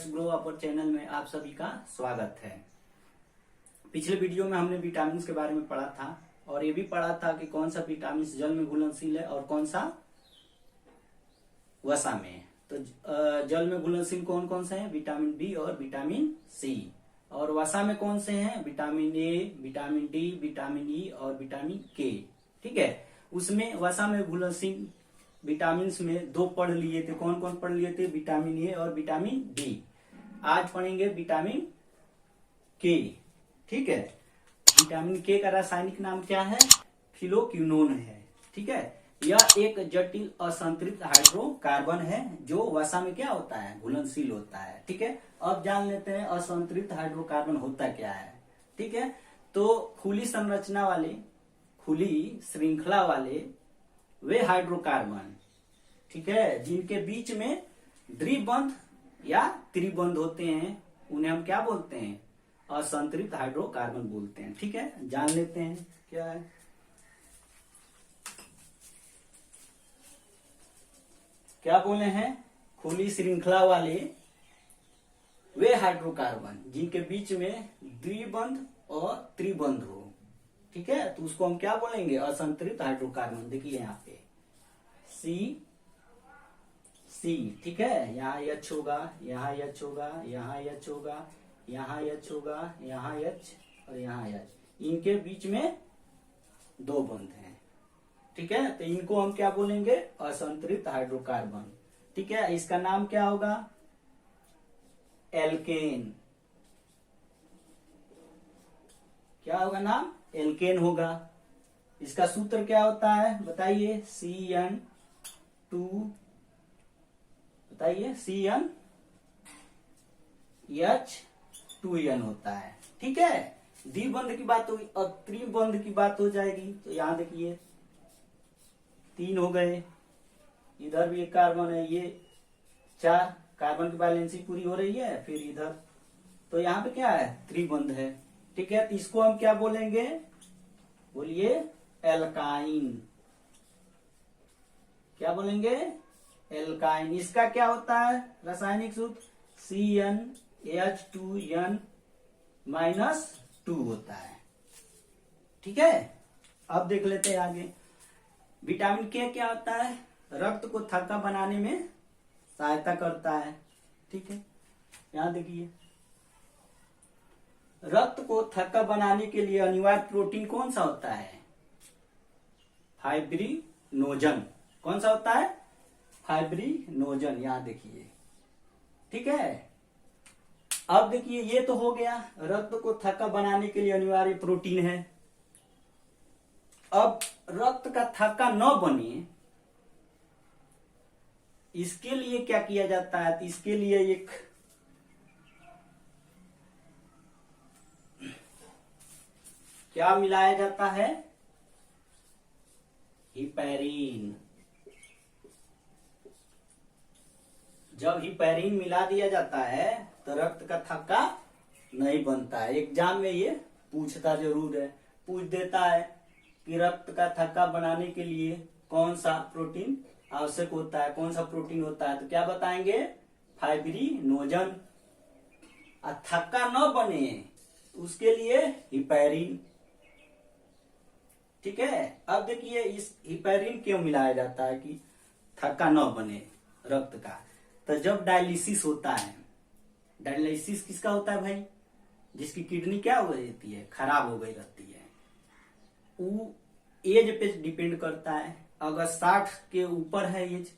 Let's grow upper channel में आप सभी का स्वागत है। पिछले वीडियो में हमने विटामिन के बारे में पढ़ा था और ये भी पढ़ा था कि कौन सा विटामिन जल में घुलनशील है और कौन सा वसा में। तो जल में घुलनशील कौन कौन से हैं? विटामिन बी और विटामिन सी। और वसा में कौन से हैं? Vitamin A, vitamin D, vitamin E और विटामिन के। ठीक है, उसमें वसा में घुलनशील विटामिन में दो पढ़ लिए थे। कौन कौन पढ़ लिए थे? विटामिन ए और विटामिन डी। आज पढ़ेंगे विटामिन के। ठीक है, विटामिन के का रासायनिक नाम क्या है? फिलोक्विनोन है। ठीक है, यह एक जटिल असंतृप्त हाइड्रोकार्बन है जो वसा में क्या होता है? घुलनशील होता है। ठीक है, अब जान लेते हैं असंतृप्त हाइड्रोकार्बन होता क्या है। ठीक है, तो खुली संरचना वाले, खुली श्रृंखला वाले वे हाइड्रोकार्बन, ठीक है, जिनके बीच में द्विबंध या त्रिबंध होते हैं, उन्हें हम क्या बोलते हैं? असंतृप्त हाइड्रोकार्बन बोलते हैं। ठीक है, जान लेते हैं क्या है। क्या बोले हैं? खुली श्रृंखला वाले वे हाइड्रोकार्बन जिनके बीच में द्विबंध और त्रिबंध हो। ठीक है, तो उसको हम क्या बोलेंगे? असंतृप्त हाइड्रोकार्बन। देखिए यहाँ पे सी सी। ठीक है, यहाँ एच होगा, यहाँ एच होगा, यहाँ एच होगा, यहाँ एच होगा, यहाँ एच और यहाँ एच। इनके बीच में दो बंध हैं। ठीक है, तो इनको हम क्या बोलेंगे? असंतृप्त हाइड्रोकार्बन। ठीक है, इसका नाम क्या होगा? एल्केन। क्या होगा नाम? एल्केन होगा। इसका सूत्र क्या होता है बताइए? CN2, बताइए, CnH2n होता है। ठीक है, द्विबंध की बात होगी। अब त्रिबंध की बात हो जाएगी तो यहां देखिए 3 हो गए, इधर भी एक कार्बन है, ये 4 कार्बन की बैलेंसी पूरी हो रही है। फिर इधर तो यहाँ पे क्या है? त्रिबंध है। ठीक है, तो इसको हम क्या बोलेंगे? बोलिए एल्काइन। क्या बोलेंगे? एल्काइन। इसका क्या होता है रासायनिक सूत्र? CnH2n-2 होता है। ठीक है, अब देख लेते हैं आगे। विटामिन के क्या होता है? रक्त को थक्का बनाने में सहायता करता है। ठीक है, यहां देखिए, रक्त को थक्का बनाने के लिए अनिवार्य प्रोटीन कौन सा होता है? फाइब्रिनोजन। कौन सा होता है? फाइब्रिनोजन। यहां देखिए। ठीक है, अब देखिए, ये तो हो गया, रक्त को थक्का बनाने के लिए अनिवार्य प्रोटीन है। अब रक्त का थक्का न बने, इसके लिए क्या किया जाता है? तो इसके लिए एक क्या मिलाया जाता है? हिपैरिन। जब हिपैरिन मिला दिया जाता है तो रक्त का थक्का नहीं बनता है। एग्जाम में ये पूछता जरूर है, पूछ देता है कि रक्त का थक्का बनाने के लिए कौन सा प्रोटीन आवश्यक होता है, कौन सा प्रोटीन होता है? तो क्या बताएंगे? फाइब्रिनोजन। और थक्का न बने उसके लिए हिपैरिन। ठीक है, अब देखिए, इस हिपैरिन क्यों मिलाया जाता है कि थक्का न बने रक्त का? तो जब डायलिसिस होता है, डायलिसिस किसका होता है भाई? जिसकी किडनी क्या हो गई रहती है? खराब हो गई रहती है। वो एज पे डिपेंड करता है। अगर 60 के ऊपर है एज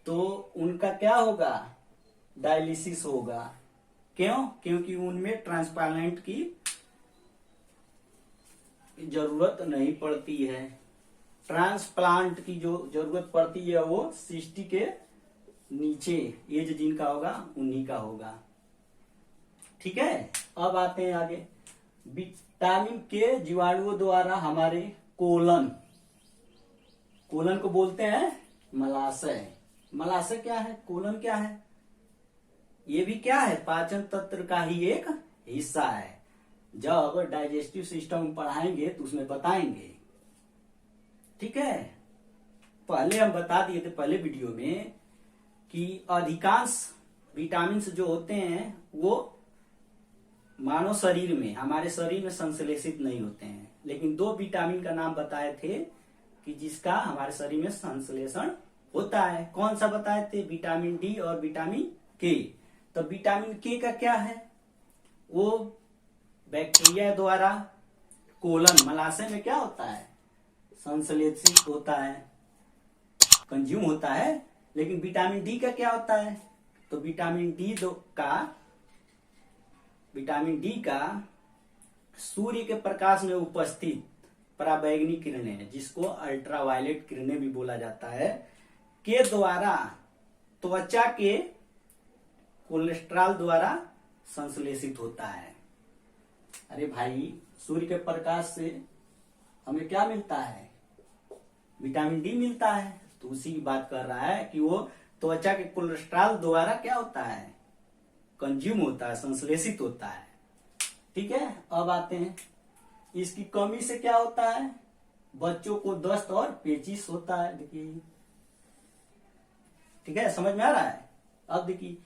तो उनका क्या होगा? डायलिसिस होगा। क्यों? क्योंकि उनमें ट्रांसप्लांट की जरूरत नहीं पड़ती है। ट्रांसप्लांट की जो जरूरत पड़ती है वो 60 के नीचे एज जिनका होगा उन्हीं का होगा। ठीक है, अब आते हैं आगे। विटामिन के जीवाणुओं द्वारा हमारे कोलन को बोलते हैं मलाशय। मलाशय क्या है? कोलन क्या है? ये भी क्या है? पाचन तंत्र का ही एक हिस्सा है। जब डाइजेस्टिव सिस्टम पढ़ाएंगे तो उसमें बताएंगे। ठीक है, पहले हम बता दिए थे पहले वीडियो में कि अधिकांश विटामिन जो होते हैं वो मानव शरीर में, हमारे शरीर में संश्लेषित नहीं होते हैं, लेकिन 2 विटामिन का नाम बताए थे कि जिसका हमारे शरीर में संश्लेषण होता है। कौन सा बताए थे? विटामिन डी और विटामिन के। तो विटामिन के का क्या है? वो बैक्टीरिया द्वारा कोलन मलाशय में क्या होता है? संश्लेषित होता है, कंज्यूम होता है। लेकिन विटामिन डी का क्या होता है? तो विटामिन डी का सूर्य के प्रकाश में उपस्थित पराबैंगनी किरणें, जिसको अल्ट्रावायलेट किरणें भी बोला जाता है, के द्वारा त्वचा के कोलेस्ट्रॉल द्वारा संश्लेषित होता है। अरे भाई, सूर्य के प्रकाश से हमें क्या मिलता है? विटामिन डी मिलता है। तो उसी की बात कर रहा है कि वो त्वचा के कोलेस्ट्रॉल द्वारा क्या होता है? कंज्यूम होता है, संश्लेषित होता है। ठीक है, अब आते हैं इसकी कमी से क्या होता है? बच्चों को दस्त और पेचिश होता है। देखिए, ठीक है, समझ में आ रहा है? अब देखिए,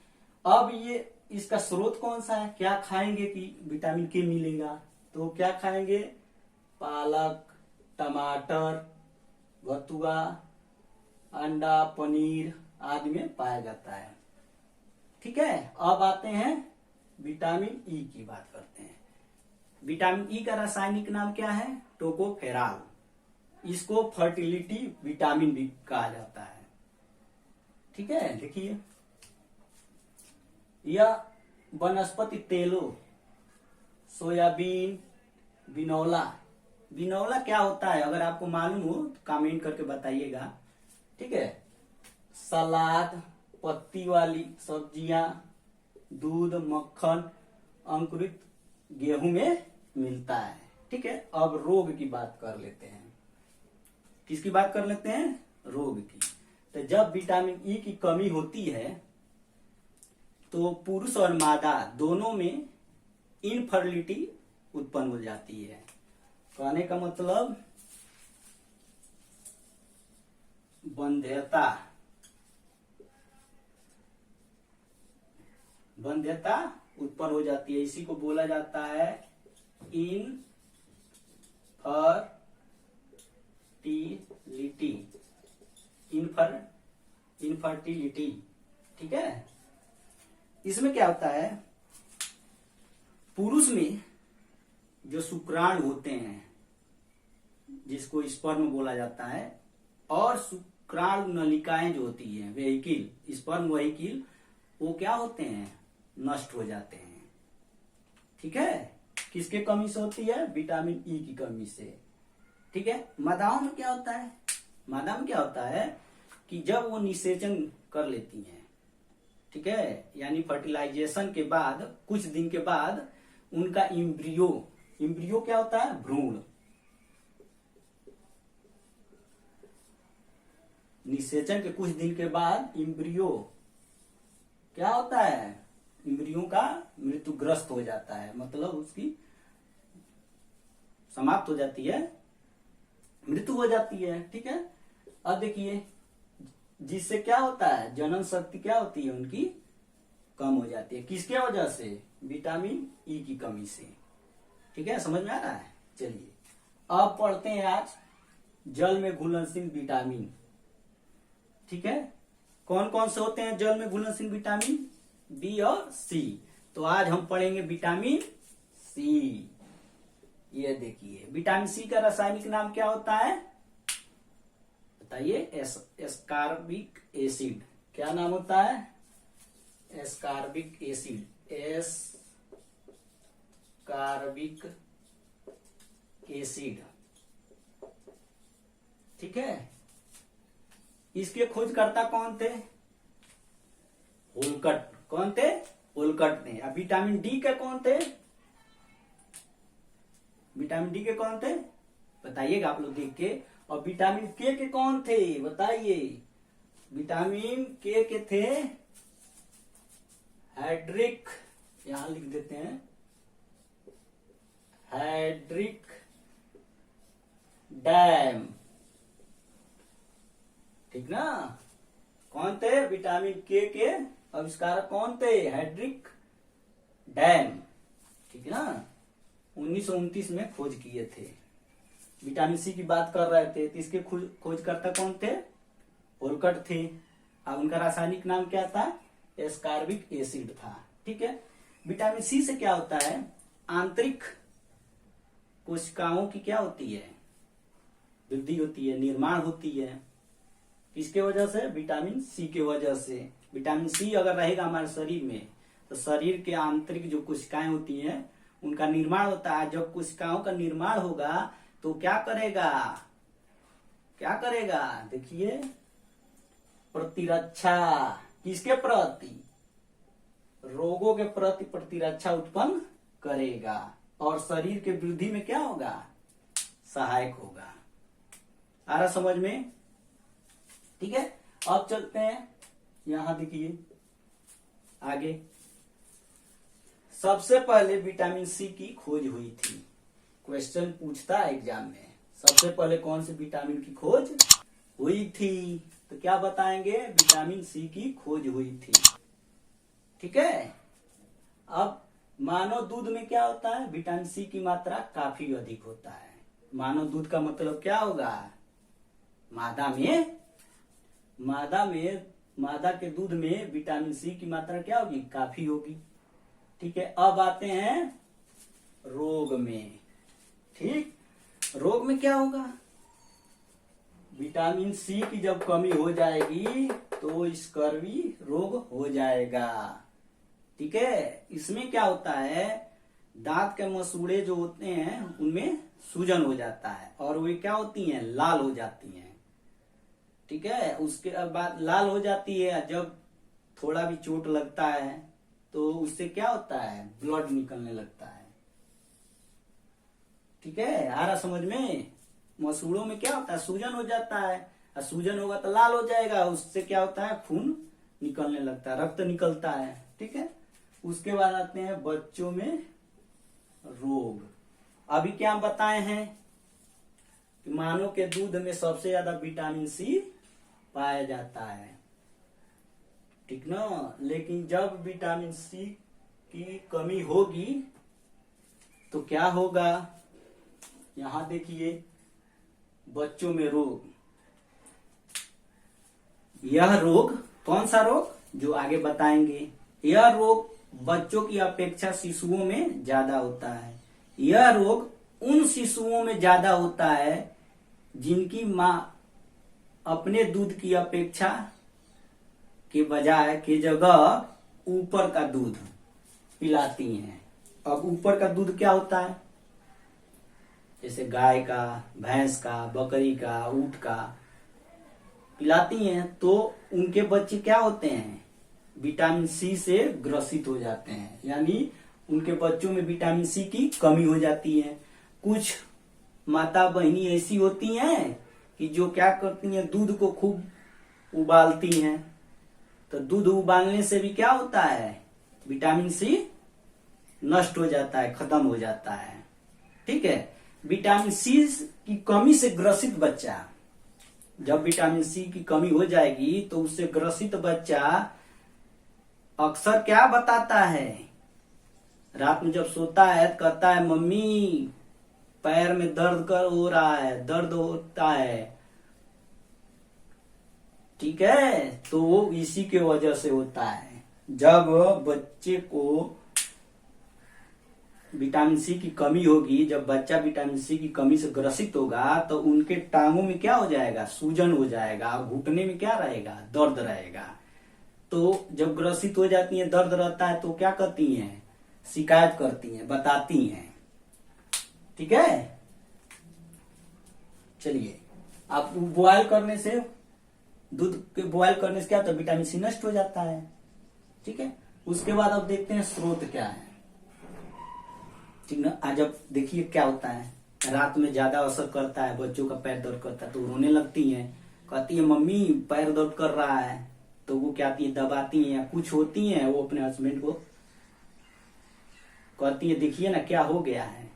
अब ये इसका स्रोत कौन सा है? क्या खाएंगे कि विटामिन के मिलेगा? तो क्या खाएंगे? पालक, टमाटर, बथुआ, अंडा, पनीर आदि में पाया जाता है। ठीक है, अब आते हैं विटामिन ई की बात करते हैं। विटामिन ई का रासायनिक नाम क्या है? टोकोफेरॉल। इसको फर्टिलिटी विटामिन भी कहा जाता है। ठीक है, देखिए, यह वनस्पति तेलों, सोयाबीन, बिनौला क्या होता है? अगर आपको मालूम हो तो कमेंट करके बताइएगा। ठीक है, सलाद, पत्ती वाली सब्जियां, दूध, मक्खन, अंकुरित गेहूं में मिलता है। ठीक है, अब रोग की बात कर लेते हैं। किसकी बात कर लेते हैं? रोग की। तो जब विटामिन ई की कमी होती है तो पुरुष और मादा दोनों में इनफर्टिलिटी उत्पन्न हो जाती है। कहने का मतलब वंध्यता उत्पन्न हो जाती है। इसी को बोला जाता है इनफर्टिलिटी। ठीक है, इसमें क्या होता है? पुरुष में जो शुक्राणु होते हैं, जिसको स्पर्म बोला जाता है, और शुक्राणु नलिकाएं जो होती है, वेहिकल, स्पर्म वेहिकल, वो क्या होते हैं? नष्ट हो जाते हैं। ठीक है, किसके कमी से होती है? विटामिन ई की कमी से। ठीक है, मादाओं में क्या होता है? मादा में क्या होता है कि जब वो निषेचन कर लेती हैं, ठीक है, यानी फर्टिलाइजेशन के बाद कुछ दिन के बाद उनका इम्ब्रियो क्या होता है? भ्रूण। निषेचन के कुछ दिन के बाद इम्ब्रियो क्या होता है? इम्ब्रियो का मृत्युग्रस्त हो जाता है, मतलब उसकी समाप्त हो जाती है, मृत्यु हो जाती है। ठीक है, अब देखिए, जिससे क्या होता है? जनन शक्ति क्या होती है? उनकी कम हो जाती है। किसके वजह से? विटामिन ई की कमी से। ठीक है, समझ में आ रहा है? चलिए, अब पढ़ते हैं आज जल में घुलनशील विटामिन। ठीक है, कौन कौन से होते हैं जल में घुलनशील विटामिन? बी और सी। तो आज हम पढ़ेंगे विटामिन सी। ये देखिए, विटामिन सी का रासायनिक नाम क्या होता है? बताइए। Ascorbic acid. क्या नाम होता है? Ascorbic acid. Ascorbic acid. ठीक है, इसके खोजकर्ता कौन थे? होल्कट। कौन थे? होल्कट ने। अब विटामिन डी के कौन थे? विटामिन डी के कौन थे? बताइएगा आप लोग देख के। और विटामिन के कौन थे? बताइए। विटामिन के थे हेड्रिक, यहां लिख देते हैं, हेड्रिक डैम। ठीक ना? कौन थे? विटामिन के आविष्कारक कौन थे? हेनरिक डैम, ठीक है ना, 1929 में खोज किए थे। विटामिन सी की बात कर रहे थे तो इसके खोजकर्ता कौन थे? ओलकट थे। अब उनका रासायनिक नाम क्या था? एस्कॉर्बिक एसिड था। ठीक है। विटामिन सी से क्या होता है? आंतरिक कोशिकाओं की क्या होती है? वृद्धि होती है, निर्माण होती है। किसके वजह से? विटामिन सी के वजह से। विटामिन सी अगर रहेगा हमारे शरीर में तो शरीर के आंतरिक जो कोशिकाएं होती हैं उनका निर्माण होता है। जब कोशिकाओं का निर्माण होगा तो क्या करेगा? क्या करेगा? देखिए, प्रतिरक्षा। किसके प्रति? रोगों के प्रति प्रतिरक्षा उत्पन्न करेगा और शरीर के वृद्धि में क्या होगा? सहायक होगा। आ रहा समझ में? ठीक है। अब चलते हैं, यहां देखिए आगे। सबसे पहले विटामिन सी की खोज हुई थी। क्वेश्चन पूछता है एग्जाम में, सबसे पहले कौन से विटामिन की खोज हुई थी? तो क्या बताएंगे? विटामिन सी की खोज हुई थी। ठीक है। अब मानव दूध में क्या होता है? विटामिन सी की मात्रा काफी अधिक होता है। मानव दूध का मतलब क्या होगा? मादा के दूध में विटामिन सी की मात्रा क्या होगी? काफी होगी। ठीक है। अब आते हैं रोग में। ठीक, रोग में क्या होगा? विटामिन सी की जब कमी हो जाएगी तो स्कर्वी रोग हो जाएगा। ठीक है। इसमें क्या होता है? दांत के मसूड़े जो होते हैं उनमें सूजन हो जाता है और वे क्या होती हैं? लाल हो जाती हैं। ठीक है। उसके बाद लाल हो जाती है। जब थोड़ा भी चोट लगता है तो उससे क्या होता है? ब्लड निकलने लगता है। ठीक है। आ रहा समझ में? मसूड़ों में क्या होता है? सूजन हो जाता है और सूजन होगा तो लाल हो जाएगा। उससे क्या होता है? खून निकलने लगता है, रक्त निकलता है। ठीक है। उसके बाद आते हैं बच्चों में रोग। अभी क्या हम बताए हैं कि मानव के दूध में सबसे ज्यादा विटामिन सी पाया जाता है। ठीक ना। लेकिन जब विटामिन सी की कमी होगी तो क्या होगा? यहां देखिए, बच्चों में रोग। यह रोग कौन सा रोग? जो आगे बताएंगे। यह रोग बच्चों की अपेक्षा शिशुओं में ज्यादा होता है। यह रोग उन शिशुओं में ज्यादा होता है जिनकी मां अपने दूध की अपेक्षा के जगह ऊपर का दूध पिलाती हैं। अब ऊपर का दूध क्या होता है? जैसे गाय का, भैंस का, बकरी का, ऊंट का पिलाती हैं तो उनके बच्चे क्या होते हैं? विटामिन सी से ग्रसित हो जाते हैं, यानी उनके बच्चों में विटामिन सी की कमी हो जाती है। कुछ माता बहनी ऐसी होती हैं कि जो क्या करती हैं? दूध को खूब उबालती हैं। तो दूध उबालने से भी क्या होता है? विटामिन सी नष्ट हो जाता है, खत्म हो जाता है। ठीक है। विटामिन सी की कमी से ग्रसित बच्चा, जब विटामिन सी की कमी हो जाएगी तो उससे ग्रसित बच्चा अक्सर क्या बताता है? रात में जब सोता है तो कहता है मम्मी पैर में दर्द हो रहा है, दर्द होता है। ठीक है। तो वो इसी के वजह से होता है। जब बच्चे को विटामिन सी की कमी होगी, जब बच्चा विटामिन सी की कमी से ग्रसित होगा तो उनके टांगों में क्या हो जाएगा? सूजन हो जाएगा। घुटने में क्या रहेगा? दर्द रहेगा। तो जब ग्रसित हो जाती हैं, दर्द रहता है तो क्या करती हैं? शिकायत करती हैं, बताती हैं। ठीक है। चलिए, आप बॉयल करने से, दूध के बॉयल करने से क्या होता है? विटामिन सी नष्ट हो जाता है। ठीक है। उसके बाद अब देखते हैं स्रोत क्या है। ठीक ना। आज अब देखिए क्या होता है, रात में ज्यादा असर करता है, बच्चों का पैर दर्द करता है तो रोने लगती हैं, कहती है मम्मी पैर दर्द कर रहा है। तो वो क्या आती है? दबाती हैं या कुछ होती हैं, वो अपने हस्बैंड को कहती है देखिए ना क्या हो गया है।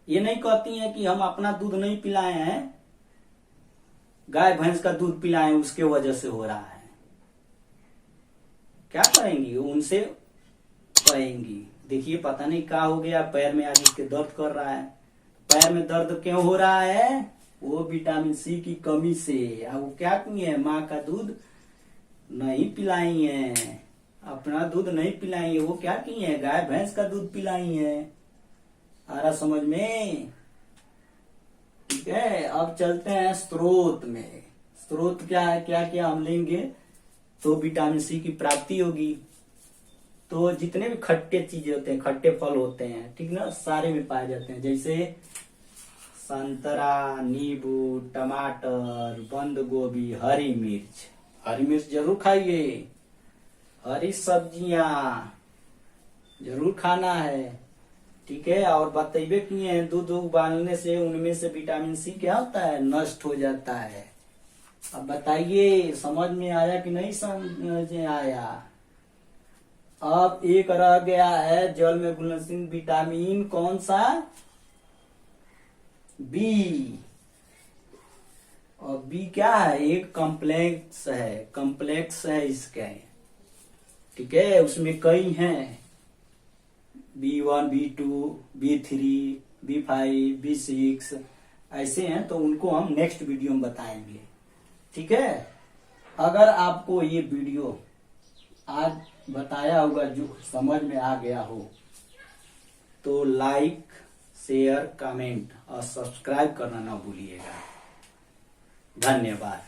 ये नहीं कहती हैं कि हम अपना दूध नहीं पिलाए हैं, गाय भैंस का दूध पिलाए उसके वजह से हो रहा है। क्या करेंगी, उनसे कहेंगी। देखिए पता नहीं क्या हो गया, पैर में आगे के दर्द कर रहा है। पैर में दर्द क्यों हो रहा है, वो विटामिन सी की कमी से। अब वो क्या किए हैं, माँ का दूध नहीं पिलाई है, अपना दूध नहीं पिलाई है, वो क्या किए हैं, गाय भैंस का दूध पिलाई है। आ रहा समझ में? ठीक है, अब चलते हैं स्रोत में। स्रोत क्या है, क्या क्या हम लेंगे तो विटामिन सी की प्राप्ति होगी। तो जितने भी खट्टे चीजें होते हैं, खट्टे फल होते हैं, ठीक ना, सारे में पाए जाते हैं। जैसे संतरा, नींबू, टमाटर, बंद गोभी, हरी मिर्च। हरी मिर्च जरूर खाइए, हरी सब्जियां जरूर खाना है। ठीक है, और बतेबे किए हैं दूध उबालने से उनमें से विटामिन सी क्या होता है, नष्ट हो जाता है। अब बताइए समझ में आया कि नहीं समझ में आया? अब एक रह गया है जल में घुलनशील विटामिन, कौन सा, बी। और बी क्या है, एक कॉम्प्लेक्स है इसके। ठीक है, उसमें कई हैं, B1, B2, B3, B5, B6 ऐसे हैं। तो उनको हम नेक्स्ट वीडियो में बताएंगे। ठीक है, अगर आपको ये वीडियो आज बताया होगा जो समझ में आ गया हो तो लाइक, शेयर, कमेंट और सब्सक्राइब करना ना भूलिएगा। धन्यवाद।